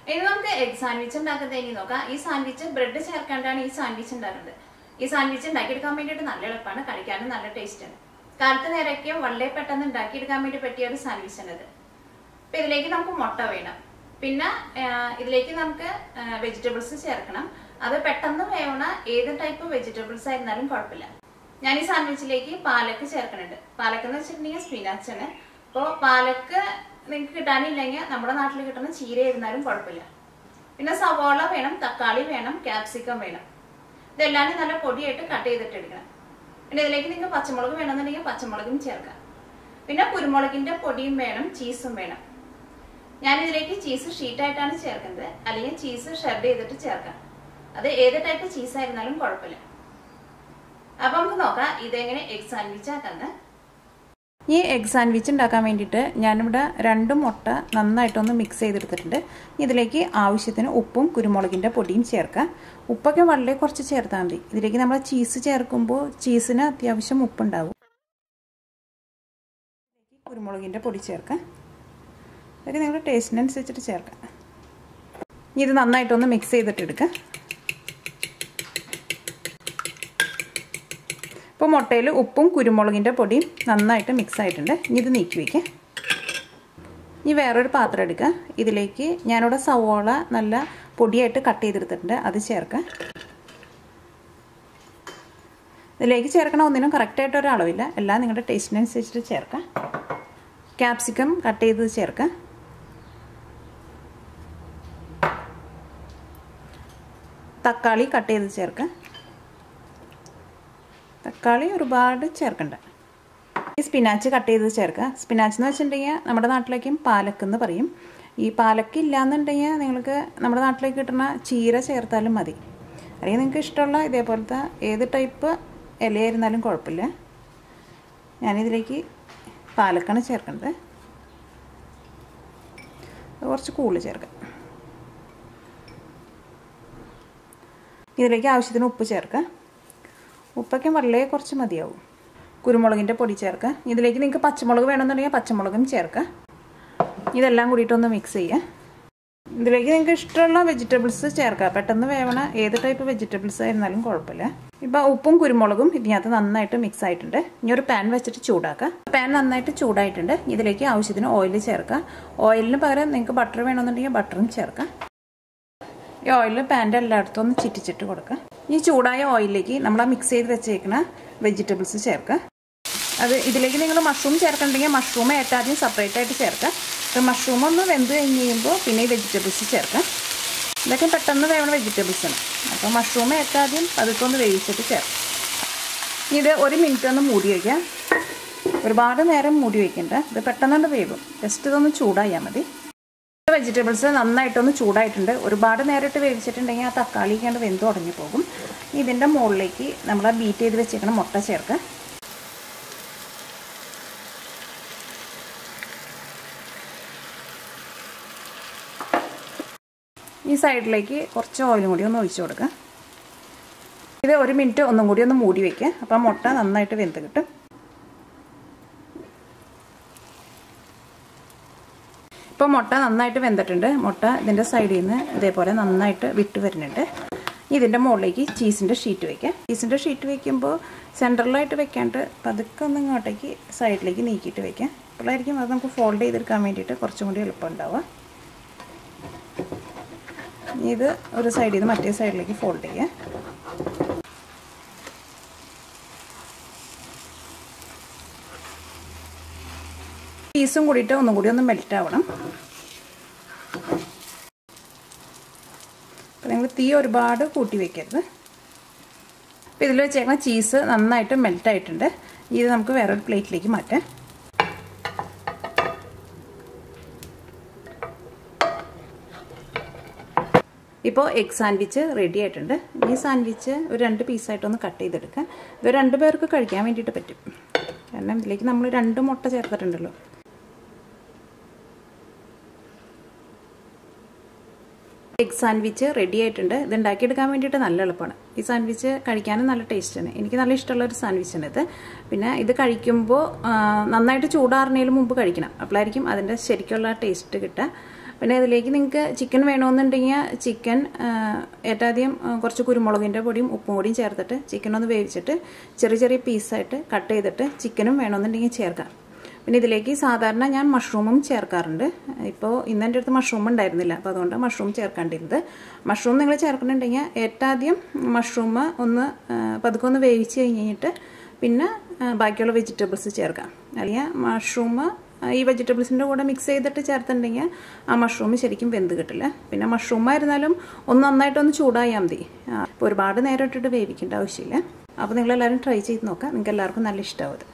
ഇനി നമുക്ക് egg sandwich ഉണ്ടാക്കുന്നത് ഇനി നോക്കാം. ഈ സാൻഡ്വിച്ച് ബ്രെഡ് ചേർക്കാണ്ടാണ് ഈ സാൻഡ്വിച്ച് ഉണ്ടാക്കുന്നത്. ഈ സാൻഡ്വിച്ച് ഉണ്ടാക്കിയെടുക്കാൻ വേണ്ടിയിട്ട് നല്ല എളുപ്പമാണ്, കഴിക്കാനും നല്ല ടേസ്റ്റാണ്. കാലത്ത് നേരൊക്കെ വളരെ പെട്ടെന്ന് ഉണ്ടാക്കിയെടുക്കാൻ വേണ്ടി പറ്റിയ ഒരു സാൻഡ്വിച്ച് ആണിത്. അപ്പം ഇതിലേക്ക് നമുക്ക് മുട്ട വേണം. പിന്നെ ഇതിലേക്ക് നമുക്ക് വെജിറ്റബിൾസ് ചേർക്കണം. അത് പെട്ടെന്ന് വേവണ ഏത് ടൈപ്പ് വെജിറ്റബിൾസ് ആയിരുന്നാലും കുഴപ്പമില്ല. ഞാൻ ഈ സാൻഡ്വിച്ചിലേക്ക് പാലക്ക് ചേർക്കുന്നുണ്ട്. പാലക്ക് എന്ന് വെച്ചിട്ടുണ്ടെങ്കിൽ സ്പിനാച്ച് ആണ്. അപ്പോൾ പാലക്ക് നിങ്ങൾക്ക് കിട്ടാനില്ലെങ്കിൽ നമ്മുടെ നാട്ടിൽ കിട്ടുന്ന ചീര ആയിരുന്നാലും കുഴപ്പമില്ല. പിന്നെ സവാള വേണം, തക്കാളി വേണം, ക്യാപ്സിക്കം വേണം. ഇതെല്ലാം നല്ല പൊടിയായിട്ട് കട്ട് ചെയ്തിട്ട് എടുക്കണം. പിന്നെ ഇതിലേക്ക് നിങ്ങൾക്ക് പച്ചമുളക് വേണമെന്നുണ്ടെങ്കിൽ പച്ചമുളകും ചേർക്കാം. പിന്നെ കുരുമുളകിൻ്റെ പൊടിയും വേണം, ചീസും വേണം. ഞാനിതിലേക്ക് ചീസ് ഷീറ്റായിട്ടാണ് ചേർക്കുന്നത്, അല്ലെങ്കിൽ ചീസ് ഷെഡ് ചെയ്തിട്ട് ചേർക്കാം. അത് ഏത് ടൈപ്പ് ചീസ് ആയിരുന്നാലും കുഴപ്പമില്ല. അപ്പം നമുക്ക് നോക്കാം ഇതെങ്ങനെ എഗ് സാൻഡ്വിച്ച് ആക്കുന്നത്. ഈ എഗ് സാൻഡ്വിച്ച് ഉണ്ടാക്കാൻ വേണ്ടിയിട്ട് ഞാനിവിടെ 2 മുട്ട നന്നായിട്ടൊന്ന് മിക്സ് ചെയ്തെടുത്തിട്ടുണ്ട്. ഇതിലേക്ക് ആവശ്യത്തിന് ഉപ്പും കുരുമുളകിൻ്റെ പൊടിയും ചേർക്കാം. ഉപ്പൊക്കെ വളരെ കുറച്ച് ചേർത്താൽ മതി. ഇതിലേക്ക് നമ്മൾ ചീസ് ചേർക്കുമ്പോൾ ചീസിന് അത്യാവശ്യം ഉപ്പുണ്ടാവും. കുരുമുളകിൻ്റെ പൊടി ചേർക്കാം. അതൊക്കെ നിങ്ങളുടെ ടേസ്റ്റിനനുസരിച്ചിട്ട് ചേർക്കാം. ഇത് നന്നായിട്ടൊന്ന് മിക്സ് ചെയ്തിട്ടെടുക്കാം. ഇപ്പോൾ മുട്ടയിൽ ഉപ്പും കുരുമുളകിൻ്റെ പൊടിയും നന്നായിട്ട് മിക്സ് ആയിട്ടുണ്ട്. ഇനി ഇത് നീക്കി വയ്ക്കാം. ഇനി വേറൊരു പാത്രം എടുക്കുക. ഇതിലേക്ക് ഞാനിവിടെ സവോള നല്ല പൊടിയായിട്ട് കട്ട് ചെയ്തെടുത്തിട്ടുണ്ട്, അത് ചേർക്കാം. ഇതിലേക്ക് ചേർക്കണ ഒന്നിനും കറക്റ്റായിട്ടൊരു അളവില്ല, എല്ലാം നിങ്ങളുടെ ടേസ്റ്റിനനുസരിച്ചിട്ട് ചേർക്കാം. ക്യാപ്സിക്കം കട്ട് ചെയ്ത് ചേർക്കാം. തക്കാളി കട്ട് ചെയ്ത് ചേർക്കാം. തക്കാളി ഒരുപാട് ചേർക്കണ്ട. ഈ സ്പിനാച്ച് കട്ട് ചെയ്ത് ചേർക്കുക. സ്പിനാച്ച് എന്ന് വെച്ചിട്ടുണ്ടെങ്കിൽ നമ്മുടെ നാട്ടിലേക്കും പാലക്കെന്ന് പറയും. ഈ പാലക്ക് ഇല്ലയെന്നുണ്ടെങ്കിൽ നിങ്ങൾക്ക് നമ്മുടെ നാട്ടിലേക്ക് കിട്ടുന്ന ചീര ചേർത്താലും മതി. അല്ലെങ്കിൽ നിങ്ങൾക്ക് ഇഷ്ടമുള്ള ഇതേപോലത്തെ ഏത് ടൈപ്പ് ഇലയായിരുന്നാലും കുഴപ്പമില്ല. ഞാനിതിലേക്ക് പാലക്കാണ് ചേർക്കുന്നത്. കുറച്ച് കൂടുതൽ ചേർക്കാം. ഇതിലേക്ക് ആവശ്യത്തിന് ഉപ്പ് ചേർക്കാം. ഉപ്പൊക്കെ വളരെ കുറച്ച് മതിയാവും. കുരുമുളകിൻ്റെ പൊടി ചേർക്കുക. ഇതിലേക്ക് നിങ്ങൾക്ക് പച്ചമുളക് വേണമെന്നുണ്ടെങ്കിൽ പച്ചമുളകും ചേർക്കുക. ഇതെല്ലാം കൂടിയിട്ടൊന്ന് മിക്സ് ചെയ്യുക. ഇതിലേക്ക് നിങ്ങൾക്ക് ഇഷ്ടമുള്ള വെജിറ്റബിൾസ് ചേർക്കുക. പെട്ടെന്ന് വേവണ ഏത് ടൈപ്പ് വെജിറ്റബിൾസ് ആയിരുന്നാലും കുഴപ്പമില്ല. ഇപ്പോൾ ഉപ്പും കുരുമുളകും ഇതിനകത്ത് നന്നായിട്ട് മിക്സ് ആയിട്ടുണ്ട്. ഇനി ഒരു പാൻ വെച്ചിട്ട് ചൂടാക്കുക. പാൻ നന്നായിട്ട് ചൂടായിട്ടുണ്ട്. ഇതിലേക്ക് ആവശ്യത്തിന് ഓയിൽ ചേർക്കുക. ഓയിലിന് പകരം നിങ്ങൾക്ക് ബട്ടർ വേണമെന്നുണ്ടെങ്കിൽ ബട്ടറും ചേർക്കാം. ഈ ഓയിൽ പാൻ്റെ എല്ലായിടത്തും ഒന്ന് ചിറ്റിച്ചിട്ട് കൊടുക്കുക. ഈ ചൂടായ ഓയിലിലേക്ക് നമ്മൾ മിക്സ് ചെയ്ത് വെച്ചേക്കുന്ന വെജിറ്റബിൾസ് ചേർക്കുക. അത് ഇതിലേക്ക് നിങ്ങൾ മഷ്റൂം ചേർക്കണമെങ്കിൽ മഷ്റൂം ആദ്യം സെപ്പറേറ്റ് ആയിട്ട് ചേർക്കുക. അപ്പോൾ മഷ്റൂം ഒന്ന് വെന്ത് കഴിഞ്ഞ് കഴിയുമ്പോൾ പിന്നെ ഈ വെജിറ്റബിൾസ് ചേർക്കാം. ഇതൊക്കെ പെട്ടെന്ന് വേവണ വെജിറ്റബിൾസാണ്. അപ്പോൾ മഷ്റൂം ആദ്യം അതൊക്കെ ഒന്ന് വേവിച്ചിട്ട് ചേർക്കാം. ഇത് 1 മിനിറ്റ് ഒന്ന് മൂടി വയ്ക്കുക. ഒരുപാട് നേരം മൂടി വയ്ക്കണ്ട, ഇത് പെട്ടെന്ന് വേവും. ജസ്റ്റ് ഇതൊന്ന് ചൂടായാൽ മതി. വെജിറ്റബിൾസ് നന്നായിട്ടൊന്ന് ചൂടായിട്ടുണ്ട്. ഒരുപാട് നേരിട്ട് വേവിച്ചിട്ടുണ്ടെങ്കിൽ ആ തക്കാളി കണ്ട് വെന്ത് ഉടഞ്ഞു പോകും. ഇതിൻ്റെ മുകളിലേക്ക് നമ്മൾ ബീറ്റ് ചെയ്ത് വെച്ചേക്കണം മുട്ട ചേർക്കുക. ഈ സൈഡിലേക്ക് കുറച്ച് ഓയിലും കൂടി ഒന്ന് ഒഴിച്ചു കൊടുക്കുക. ഇത് 1 മിനിറ്റ് ഒന്നും കൂടി ഒന്ന് മൂടി വയ്ക്കുക. അപ്പോൾ മുട്ട നന്നായിട്ട് വെന്ത് കിട്ടും. ഇപ്പോൾ മുട്ട നന്നായിട്ട് വെന്തിട്ടുണ്ട്. മുട്ട ഇതിൻ്റെ സൈഡിൽ നിന്ന് ഇതേപോലെ നന്നായിട്ട് വിട്ട് വരുന്നുണ്ട്. ഇതിൻ്റെ മുകളിലേക്ക് ചീസിൻ്റെ ഷീറ്റ് വയ്ക്കാം. ചീസിൻ്റെ ഷീറ്റ് വയ്ക്കുമ്പോൾ സെൻട്രലായിട്ട് വെക്കാണ്ട് പതുക്കെ ഒന്ന് ഇങ്ങോട്ടേക്ക് സൈഡിലേക്ക് നീക്കിയിട്ട് വയ്ക്കാം. അപ്പോഴായിരിക്കും അത് നമുക്ക് ഫോൾഡ് ചെയ്തെടുക്കാൻ വേണ്ടിയിട്ട് കുറച്ചും കൂടി എളുപ്പമുണ്ടാവുക. ഇത് ഒരു സൈഡിൽ നിന്ന് മറ്റേ സൈഡിലേക്ക് ഫോൾഡ് ചെയ്യാം. ചീസും കൂടിയിട്ട് ഒന്നും കൂടി ഒന്ന് മെൽറ്റ് ആവണം. അപ്പോൾ നിങ്ങൾ തീ ഒരുപാട് കൂട്ടി വയ്ക്കരുത്. അപ്പോൾ ഇതിൽ വെച്ചേക്കുന്ന ചീസ് നന്നായിട്ട് മെൽറ്റായിട്ടുണ്ട്. ഇത് നമുക്ക് വേറൊരു പ്ലേറ്റിലേക്ക് മാറ്റാം. ഇപ്പോൾ എഗ് സാൻഡ്വിച്ച് റെഡി ആയിട്ടുണ്ട്. ഈ സാൻഡ്വിച്ച് ഒരു 2 പീസായിട്ടൊന്ന് കട്ട് ചെയ്തെടുക്കാം. ഇത് 2 പേർക്ക് കഴിക്കാൻ വേണ്ടിയിട്ട് പറ്റും. കാരണം ഇതിലേക്ക് നമ്മൾ 2 മുട്ട ചേർത്തിട്ടുണ്ടല്ലോ. എഗ് സാൻഡ്വിച്ച് റെഡി ആയിട്ടുണ്ട്. ഇത് ഉണ്ടാക്കിയെടുക്കാൻ വേണ്ടിയിട്ട് നല്ല എളുപ്പമാണ്. ഈ സാൻഡ്വിച്ച് കഴിക്കാനും നല്ല ടേസ്റ്റാണ്. എനിക്ക് നല്ല ഇഷ്ടമുള്ളൊരു സാൻഡ്വിച്ചാണ് ഇത്. പിന്നെ ഇത് കഴിക്കുമ്പോൾ നന്നായിട്ട് ചൂടാറുന്നതിന് മുമ്പ് കഴിക്കണം. അപ്പോഴായിരിക്കും അതിൻ്റെ ശരിക്കുള്ള ടേസ്റ്റ് കിട്ടുക. പിന്നെ ഇതിലേക്ക് നിങ്ങൾക്ക് ചിക്കൻ വേണമെന്നുണ്ടെങ്കിൽ ചിക്കൻ ഏറ്റവും ആദ്യം കുറച്ച് കുരുമുളകിൻ്റെ പൊടിയും ഉപ്പും കൂടിയും ചേർത്തിട്ട് ചിക്കൻ ഒന്ന് വേവിച്ചിട്ട് ചെറിയ ചെറിയ പീസായിട്ട് കട്ട് ചെയ്തിട്ട് ചിക്കനും വേണമെന്നുണ്ടെങ്കിൽ ചേർക്കാം. പിന്നെ ഇതിലേക്ക് സാധാരണ ഞാൻ മഷ്റൂമും ചേർക്കാറുണ്ട്. ഇപ്പോൾ ഇന്ന് എൻ്റെ അടുത്ത് മഷ്റൂം ഉണ്ടായിരുന്നില്ല, അപ്പോൾ അതുകൊണ്ട് മഷ്റൂം ചേർക്കേണ്ടിരുന്നത്. മഷ്റൂം നിങ്ങൾ ചേർക്കണമെന്നുണ്ടെങ്കിൽ ഏറ്റവും ആദ്യം മഷ്റൂം ഒന്ന് പതുക്കെ ഒന്ന് വേവിച്ച് കഴിഞ്ഞിട്ട് പിന്നെ ബാക്കിയുള്ള വെജിറ്റബിൾസ് ചേർക്കാം. അല്ലെങ്കിൽ മഷ്റൂം ഈ വെജിറ്റബിൾസിൻ്റെ കൂടെ മിക്സ് ചെയ്തിട്ട് ചേർത്തിട്ടുണ്ടെങ്കിൽ ആ മഷ്റൂം ശരിക്കും വെന്ത് കിട്ടില്ല. പിന്നെ മഷ്റൂം ആയിരുന്നാലും ഒന്ന് നന്നായിട്ടൊന്ന് ചൂടായാൽ മതി. ഇപ്പോൾ ഒരുപാട് നേരം ഇട്ടിട്ട് വേവിക്കേണ്ട ആവശ്യമില്ല. അപ്പോൾ നിങ്ങളെല്ലാവരും ട്രൈ ചെയ്ത് നോക്കാം. നിങ്ങൾക്ക് എല്ലാവർക്കും നല്ല ഇഷ്ടമാവും.